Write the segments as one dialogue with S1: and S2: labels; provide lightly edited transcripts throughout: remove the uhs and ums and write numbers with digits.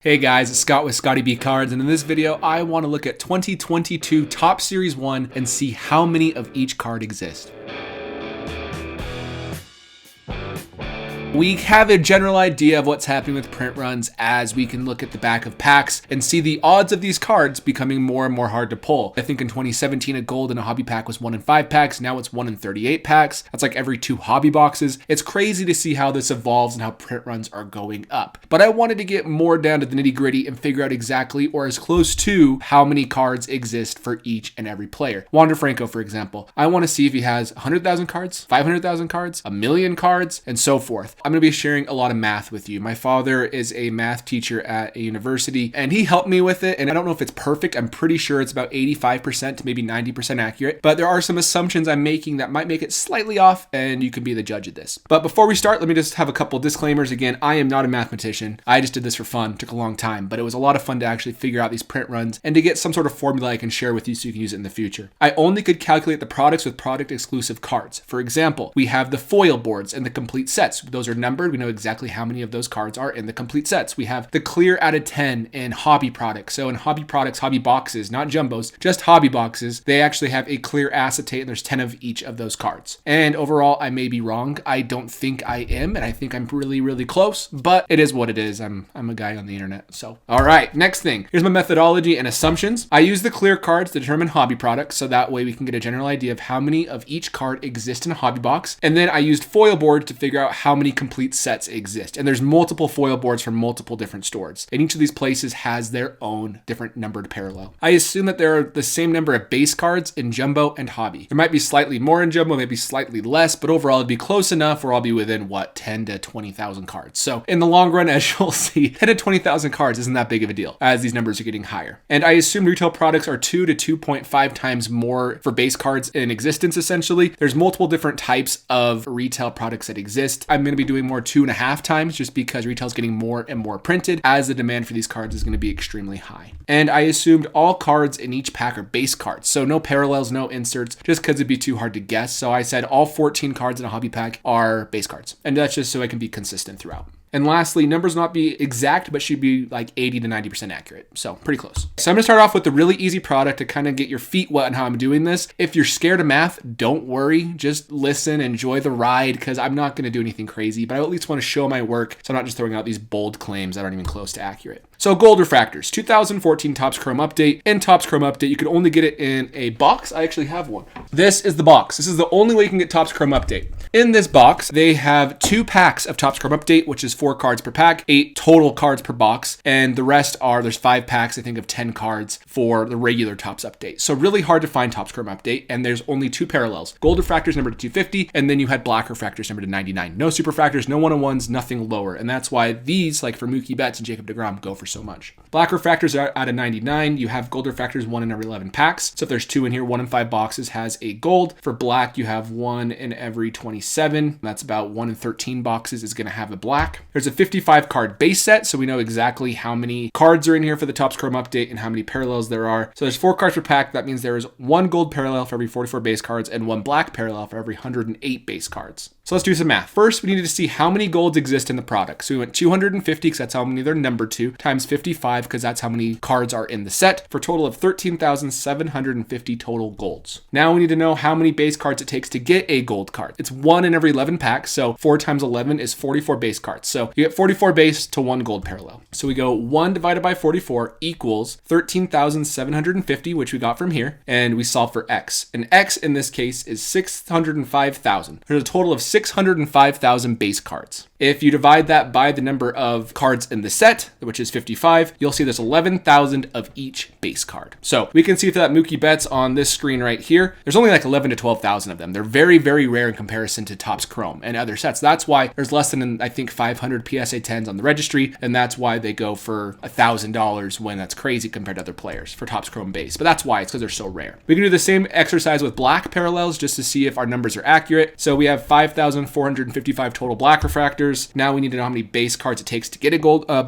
S1: Hey guys, it's Scott with Scotty B Cards, and in this video, I want to look at 2022 Top Series 1 and see how many of each card exist. We have a general idea of what's happening with print runs as we can look at the back of packs and see the odds of these cards becoming more and more hard to pull. I think in 2017, a gold in a hobby pack was 1 in 5 packs. Now it's 1 in 38 packs. That's like every 2 hobby boxes. It's crazy to see how this evolves and how print runs are going up. But I wanted to get more down to the nitty gritty and figure out exactly or as close to how many cards exist for each and every player. Franco, for example. I want to see if he has 100,000 cards, 500,000 cards, a million cards, and so forth. I'm going to be sharing a lot of math with you. My father is a math teacher at a university and he helped me with it. And I don't know if it's perfect. I'm pretty sure it's about 85% to maybe 90% accurate, but there are some assumptions I'm making that might make it slightly off and you can be the judge of this. But before we start, let me just have a couple disclaimers. Again, I am not a mathematician. I just did this for fun. It took a long time, but it was a lot of fun to actually figure out these print runs and to get some sort of formula I can share with you so you can use it in the future. I only could calculate the products with product exclusive cards. For example, we have the foil boards and the complete sets. Those are numbered. We know exactly how many of those cards are in the complete sets. We have the clear out of 10 in hobby products. So in hobby products, hobby boxes, not jumbos, just hobby boxes, they actually have a clear acetate and there's 10 of each of those cards. And overall, I may be wrong. I don't think I am, and I think I'm really, really close, but it is what it is. I'm a guy on the internet. So, all right, next thing. Here's my methodology and assumptions. I use the clear cards to determine hobby products. So that way we can get a general idea of how many of each card exist in a hobby box. And then I used foil boards to figure out how many complete sets exist. And there's multiple foil boards from multiple different stores. And each of these places has their own different numbered parallel. I assume that there are the same number of base cards in jumbo and hobby. There might be slightly more in jumbo, maybe slightly less, but overall it'd be close enough where I'll be within 10 to 20,000 cards. So in the long run, as you'll see, 10 to 20,000 cards isn't that big of a deal as these numbers are getting higher. And I assume retail products are 2 to 2.5 times more for base cards in existence, essentially. There's multiple different types of retail products that exist. I'm going to be doing more 2.5 times just because retail is getting more and more printed as the demand for these cards is going to be extremely high. And I assumed all cards in each pack are base cards. So no parallels, no inserts, just because it'd be too hard to guess. So I said all 14 cards in a hobby pack are base cards. And that's just so I can be consistent throughout. And lastly, numbers not be exact, but should be like 80 to 90% accurate. So pretty close. So I'm gonna start off with the really easy product to kind of get your feet wet on how I'm doing this. If you're scared of math, don't worry. Just listen, enjoy the ride, because I'm not gonna do anything crazy, but I at least wanna show my work. So I'm not just throwing out these bold claims that aren't even close to accurate. So gold refractors, 2014 Topps Chrome Update. In Topps Chrome Update, you can only get it in a box. I actually have one. This is the box. This is the only way you can get Topps Chrome Update. In this box, they have 2 packs of Topps Chrome Update, which is 4 cards per pack, 8 total cards per box. And the rest there's 5 packs, I think, of 10 cards for the regular Topps Update. So really hard to find Topps Chrome Update. And there's only 2 parallels. Gold refractors numbered to 250, and then you had black refractors numbered to 99. No super refractors, no 101s, nothing lower. And that's why these, like for Mookie Betts and Jacob deGrom, go for so much. Black refractors are out of 99. You have gold refractors 1 in every 11 packs. So if there's 2 in here, 1 in 5 boxes has a gold. For black, you have 1 in every 27. That's about 1 in 13 boxes is going to have a black. There's a 55 card base set, so we know exactly how many cards are in here for the Topps Chrome Update and how many parallels there are. So there's 4 cards per pack. That means there is 1 gold parallel for every 44 base cards and 1 black parallel for every 108 base cards. So let's do some math. First, we needed to see how many golds exist in the product. So we went 250 because that's how many they're numbered to, times 55 because that's how many cards are in the set, for a total of 13,750 total golds. Now we need to know how many base cards it takes to get a gold card. It's 1 in every 11 packs, so 4 times 11 is 44 base cards. So you get 44 base to 1 gold parallel. So we go 1 divided by 44 equals 13,750, which we got from here, and we solve for X. And X in this case is 605,000. There's a total of 605,000 base cards. If you divide that by the number of cards in the set, which is 55, you'll see there's 11,000 of each base card. So we can see for that Mookie Betts on this screen right here, there's only like 11 to 12,000 of them. They're very, very rare in comparison to Topps Chrome and other sets. That's why there's less than, I think, 500 PSA 10s on the registry, and that's why they go for $1,000 when that's crazy compared to other players for Topps Chrome base. But that's why, it's because they're so rare. We can do the same exercise with black parallels just to see if our numbers are accurate. So we have 5,455 total black refractors. Now we need to know how many base cards it takes to get a gold, a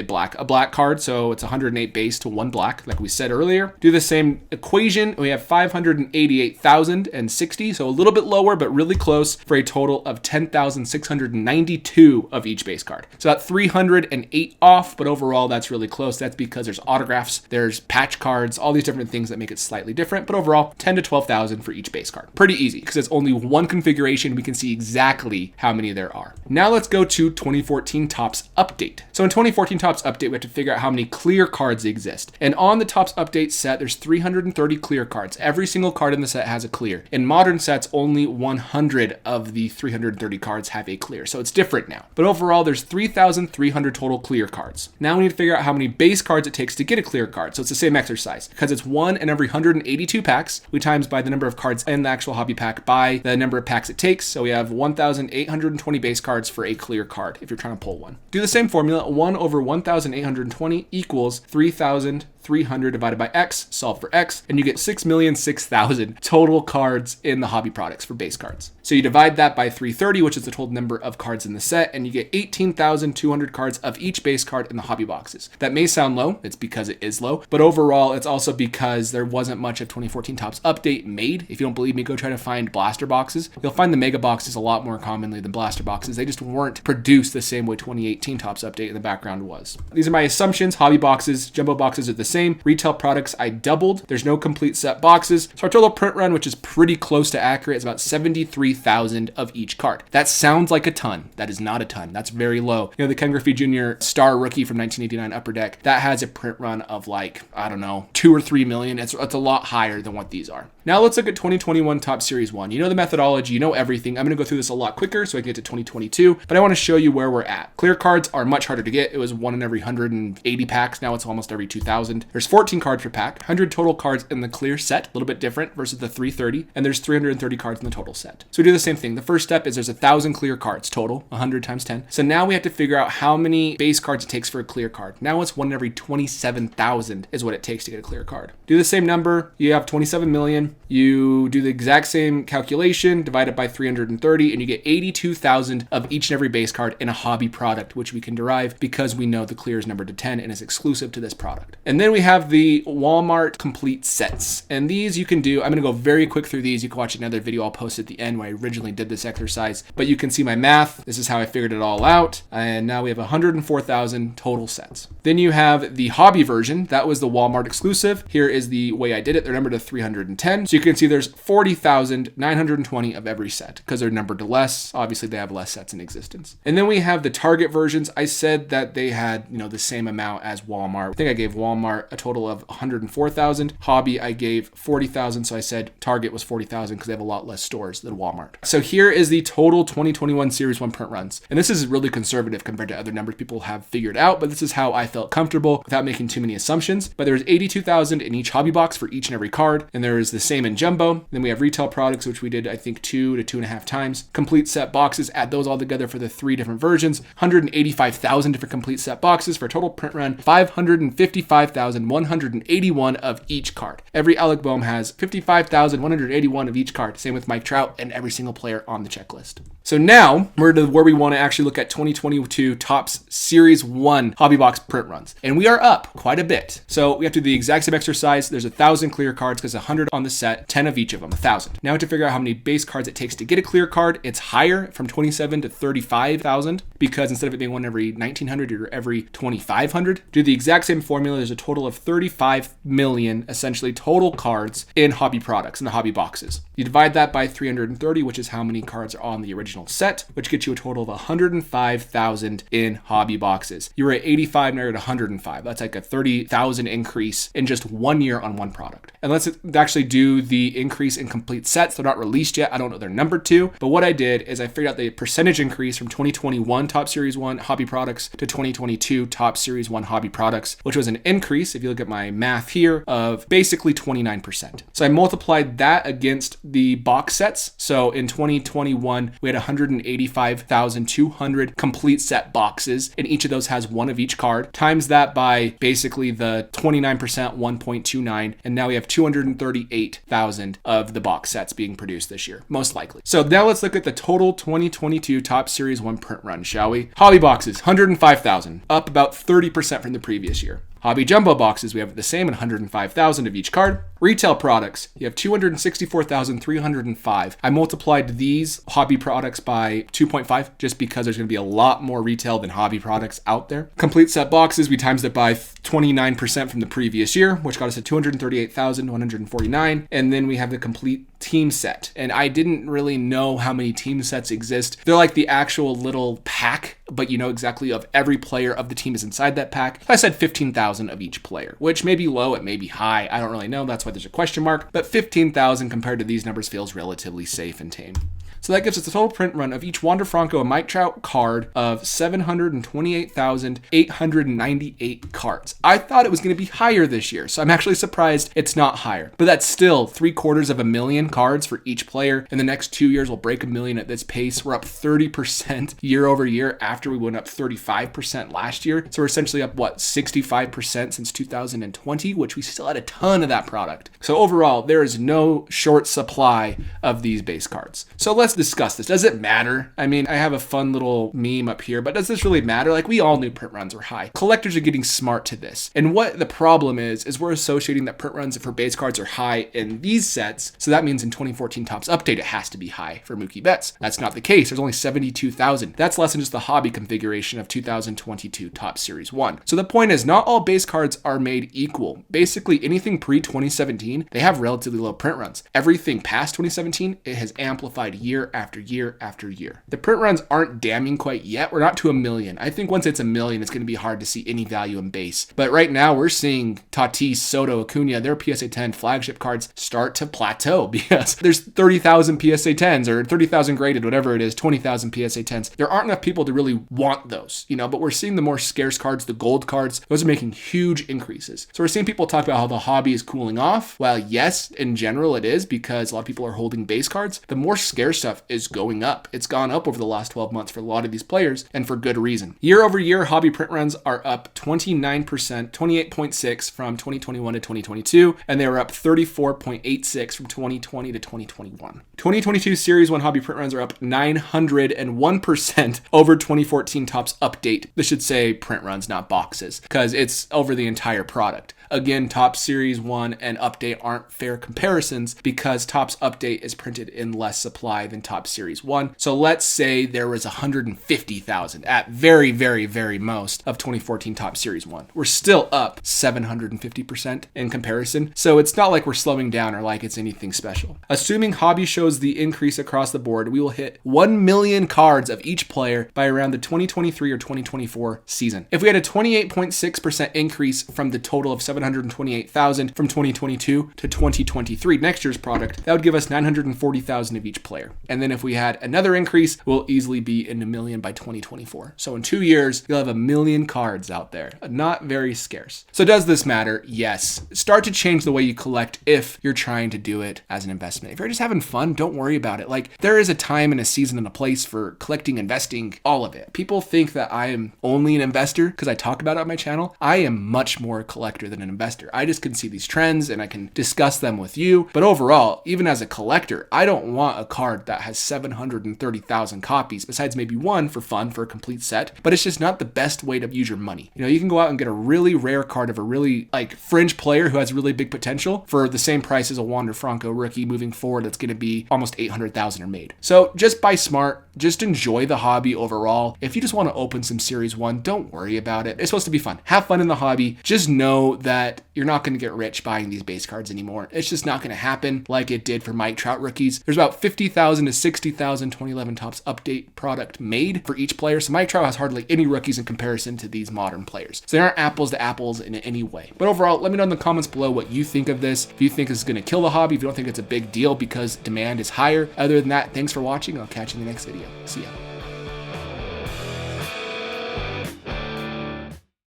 S1: black card. So it's 108 base to 1 black, like we said earlier. Do the same equation. We have 588,060, so a little bit lower, but really close, for a total of 10,692 of each each base card. So that 308 off, but overall that's really close. That's because there's autographs, there's patch cards, all these different things that make it slightly different, but overall 10 to 12,000 for each base card. Pretty easy because it's only one configuration. We can see exactly how many there are. Now let's go to 2014 Topps Update. So in 2014 Topps Update, we have to figure out how many clear cards exist. And on the Topps Update set, there's 330 clear cards. Every single card in the set has a clear. In modern sets, only 100 of the 330 cards have a clear. So it's different now. But overall, there's 3,300 total clear cards. Now we need to figure out how many base cards it takes to get a clear card. So it's the same exercise. Because it's one in every 182 packs, we times by the number of cards in the actual hobby pack by the number of packs it takes. So we have 1,820 base cards for a clear card if you're trying to pull one. Do the same formula. 1 over 1,820 equals 3,300 divided by X, solve for X, and you get 6,006,000 total cards in the hobby products for base cards. So you divide that by 330, which is the total number of cards in the set, and you get 18,200 cards of each base card in the hobby boxes. That may sound low, it's because it is low, but overall it's also because there wasn't much of 2014 Topps Update made. If you don't believe me, go try to find blaster boxes. You'll find the mega boxes a lot more commonly than blaster boxes. They just weren't produced the same way 2018 Topps Update in the background was. These are my assumptions. Hobby boxes, jumbo boxes are the same. Retail products, I doubled. There's no complete set boxes. So our total print run, which is pretty close to accurate, is about 73,000 of each card. That sounds like a ton. That is not a ton. That's very low. You know, the Ken Griffey Jr. star rookie from 1989 Upper Deck, that has a print run of like, I don't know, 2 or 3 million. It's a lot higher than what these are. Now let's look at 2021 Topps Series 1. You know the methodology, you know everything. I'm going to go through this a lot quicker so I can get to 2022, but I want to show you where we're at. Clear cards are much harder to get. It was 1 in every 180 packs. Now it's almost every 2,000. There's 14 cards per pack, 100 total cards in the clear set, a little bit different versus the 330, and there's 330 cards in the total set. So we do the same thing. The first step is there's 1,000 clear cards total, 100 times 10. So now we have to figure out how many base cards it takes for a clear card. Now it's 1 in every 27,000 is what it takes to get a clear card. Do the same number. You have 27 million. You do the exact same calculation, divide it by 330, and you get 82,000 of each and every base card in a hobby product, which we can derive because we know the clear is numbered to 10 and is exclusive to this product. And then we have the Walmart complete sets. And these you can do, I'm going to go very quick through these. You can watch another video I'll post at the end where I originally did this exercise, but you can see my math. This is how I figured it all out. And now we have 104,000 total sets. Then you have the hobby version. That was the Walmart exclusive. Here is the way I did it. They're numbered to 310. So you can see there's 40,920 of every set because they're numbered to less. Obviously they have less sets in existence. And then we have the Target versions. I said that they had, the same amount as Walmart. I think I gave Walmart a total of 104,000. Hobby, I gave 40,000. So I said Target was 40,000 because they have a lot less stores than Walmart. So here is the total 2021 Series 1 print runs. And this is really conservative compared to other numbers people have figured out, but this is how I felt comfortable without making too many assumptions. But there's 82,000 in each hobby box for each and every card. And there is the same in jumbo. Then we have retail products, which we did, I think, 2 to 2.5 times. Complete set boxes, add those all together for the 3 different versions. 185,000 different complete set boxes for a total print run, 555,181 of each card. Every Alec Boehm has 55,181 of each card. Same with Mike Trout and every single player on the checklist. So now we're to where we want to actually look at 2022 Topps Series 1 hobby box print runs. And we are up quite a bit. So we have to do the exact same exercise. There's 1,000 clear cards because 100 on the set, 10 of each of them, 1,000. Now we have to figure out how many base cards it takes to get a clear card. It's higher from 27 to 35,000 because instead of it being 1 every 1,900 or every 2,500, do the exact same formula. There's a total of 35 million essentially total cards in hobby products, in the hobby boxes. You divide that by 330, which is how many cards are on the original set, which gets you a total of 105,000 in hobby boxes. You were at 85, now you're at 105. That's like a 30,000 increase in just 1 year on one product. And let's actually do the increase in complete sets. They're not released yet. I don't know their number to, but what I did is I figured out the percentage increase from 2021 Topps Series 1 hobby products to 2022 Topps Series 1 hobby products, which was an increase, if you look at my math here, of basically 29%. So I multiplied that against the box sets. So in 2021, we had 185,200 complete set boxes, and each of those has 1 of each card. Times that by basically the 29%, 1.29, and now we have 238,000 of the box sets being produced this year, most likely. So now let's look at the total 2022 Topps Series 1 print run, shall we? Hobby boxes, 105,000, up about 30% from the previous year. Hobby jumbo boxes, we have the same, 105,000 of each card. Retail products, you have 264,305. I multiplied these hobby products products by 2.5, just because there's going to be a lot more retail than hobby products out there. Complete set boxes, we times it by 29% from the previous year, which got us to 238,149. And then we have the complete team set. And I didn't really know how many team sets exist. They're like the actual little pack, but you know exactly of every player of the team is inside that pack. I said 15,000 of each player, which may be low, it may be high. I don't really know. That's why there's a question mark. But 15,000 compared to these numbers feels relatively safe and tame. So that gives us a total print run of each Wander Franco and Mike Trout card of 728,898 cards. I thought it was going to be higher this year, so I'm actually surprised it's not higher. But that's still 750,000 cards for each player. In the next 2 years, we'll break 1 million at this pace. We're up 30% year over year after we went up 35% last year. So we're essentially up, 65% since 2020, which we still had a ton of that product. So overall, there is no short supply of these base cards. So let's discuss this. Does it matter? I mean, I have a fun little meme up here, but does this really matter? Like, we all knew print runs were high. Collectors are getting smart to this. And what the problem is we're associating that print runs for base cards are high in these sets. So that means in 2014 Topps Update, it has to be high for Mookie Betts. That's not the case. There's only 72,000. That's less than just the hobby configuration of 2022 Topps Series 1. So the point is, not all base cards are made equal. Basically, anything pre-2017, they have relatively low print runs. Everything past 2017, it has amplified year after year after year. The print runs aren't damning quite yet. We're not to 1 million. I think once it's 1 million, it's going to be hard to see any value in base. But right now, we're seeing Tatis, Soto, Acuna, their PSA 10 flagship cards start to plateau because there's 30,000 PSA 10s or 30,000 graded, whatever it is, 20,000 PSA 10s. There aren't enough people to really want those, but we're seeing the more scarce cards, the gold cards, those are making huge increases. So we're seeing people talk about how the hobby is cooling off. Well, yes, in general it is, because a lot of people are holding base cards. The more scarce stuff is going up. It's gone up over the last 12 months for a lot of these players, and for good reason. Year over year, hobby print runs are up 29%, 28.6 from 2021 to 2022, and they were up 34.86 from 2020 to 2021. 2022 Series 1 hobby print runs are up 901% over 2014 Topps Update. This should say print runs, not boxes, because it's over the entire product. Again, Topps Series 1 and Update aren't fair comparisons because Topps Update is printed in less supply than Topps Series 1. So let's say there was 150,000 at very, very, very most of 2014 Topps Series 1. We're still up 750% in comparison. So it's not like we're slowing down or like it's anything special. Assuming hobby shows the increase across the board, we will hit 1 million cards of each player by around the 2023 or 2024 season. If we had a 28.6% increase from the total of 728,000 from 2022 to 2023, next year's product, that would give us 940,000 of each player. And then if we had another increase, we'll easily be in 1 million by 2024. So in 2 years, you'll have 1 million cards out there. Not very scarce. So does this matter? Yes. Start to change the way you collect if you're trying to do it as an investment. If you're just having fun, don't worry about it. Like, there is a time and a season and a place for collecting, investing, all of it. People think that I am only an investor because I talk about it on my channel. I am much more a collector than an investor. I just can see these trends and I can discuss them with you. But overall, even as a collector, I don't want a card that has 730,000 copies, besides maybe one for fun for a complete set. But it's just not the best way to use your money. You can go out and get a really rare card of a really fringe player who has really big potential for the same price as a Wander Franco rookie moving forward. That's going to be almost 800,000 are made. So just buy smart. Just enjoy the hobby overall. If you just want to open some Series 1, don't worry about it. It's supposed to be fun. Have fun in the hobby. Just know that you're not going to get rich buying these base cards anymore. It's just not going to happen like it did for Mike Trout rookies. There's about 50,000 to 60,000 2011 Topps Update product made for each player. So Mike Trout has hardly any rookies in comparison to these modern players. So they aren't apples to apples in any way. But overall, let me know in the comments below what you think of this. If you think this is going to kill the hobby, if you don't think it's a big deal because demand is higher. Other than that, thanks for watching. I'll catch you in the next video. See ya.